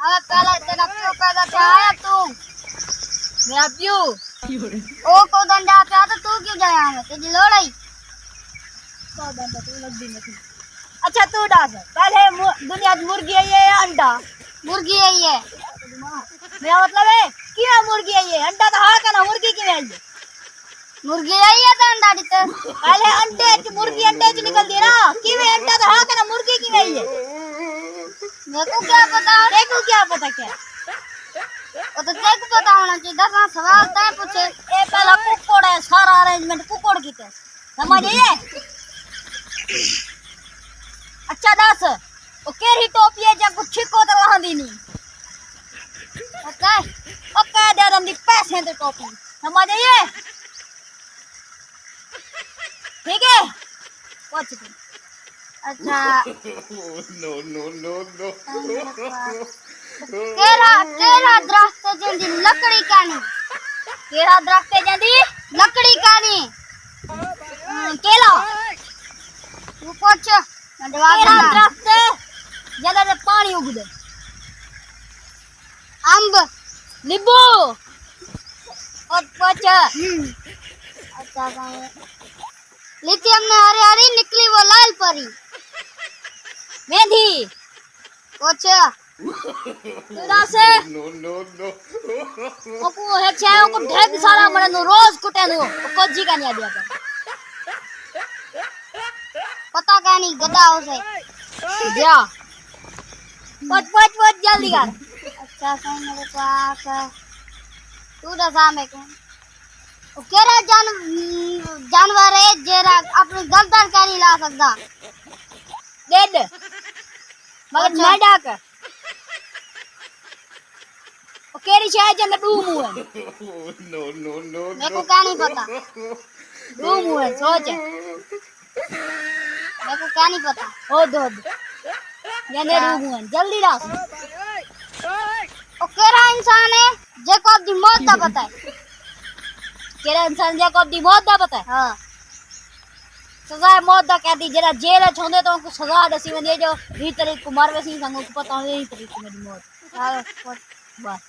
अबे पहले तेरा क्यों पैदा क्या आया तू? मैं पियो ओ को दंडा पे तो तू क्यों जाया है? तेरी लोड़ाई तो दंडा तू लग दी नहीं। अच्छा तू डाल पहले दुनिया में मुर्गी है ये अंडा मुर्गी है ये। मेरा मतलब है क्या मुर्गी है ये अंडा तो हाँ का ना मुर्गी की है ये मुर्गी है ये तो अंडा देते। पहले अंडे की मुर्गी अंडे से निकल दी ना कि वे अंडा तो हाँ का ना मुर्गी की है ये मेरे को क्या पता? देखो क्या पता क्या वो तो तेरे को पता होना चाहिए। 10 सवाल तय पूछे। ए पहला कुकोड़ है सारा अरेंजमेंट कुकोड़ की थे समझ आइए। अच्छा दस वो केरी टोपी है जब कुछ छिको तो वहां दी नहीं ओके ओके दे दम दी पैसे दे टोपी समझ आइए ठीक है कुछ अच्छा no. केरा दरख्त जंदी लकड़ी कानी। केरा दरख्त जंदी लकड़ी कानी केला तू पूछ मैं जवाब केरा दूंगा। दरख्त जदा से पानी उगदे अंब नींबू और पूछ अच्छा लिथियम ने हरी हरी निकली वो लाल परी। मेहंदी पूछ तुदा से No. ओको है छे ओको ढेर सारा मने नो रोज कुटे नो कोजी का नहीं दिया कर पता क्या नहीं गधा हो से जा पच जल्दी कर। अच्छा सही मेरे पास तू दसा में कौन वो केरा जानवर है जेरा अपनी गर्दन का नहीं ला सकता। डेड मगर अच्छा। मैं डाक ओ केरी छे जन दू मुंह है No. मेरे को क्या नहीं पता। दू मुंह है सोच मेरे को क्या नहीं पता। ओ दो जने दू मुंह है जल्दी डाक वो केरा इंसान है जेको अपनी मौत का पता है। केरा इंसान जा को अपनी मौत दा पता है हाँ सजा मौत दा कहती जरा जेल छोंदे तो उनको सजा दसी वने जो ई तरीके को मारवे सी संग को पता है ई तरीके मेरी मौत हाँ, बस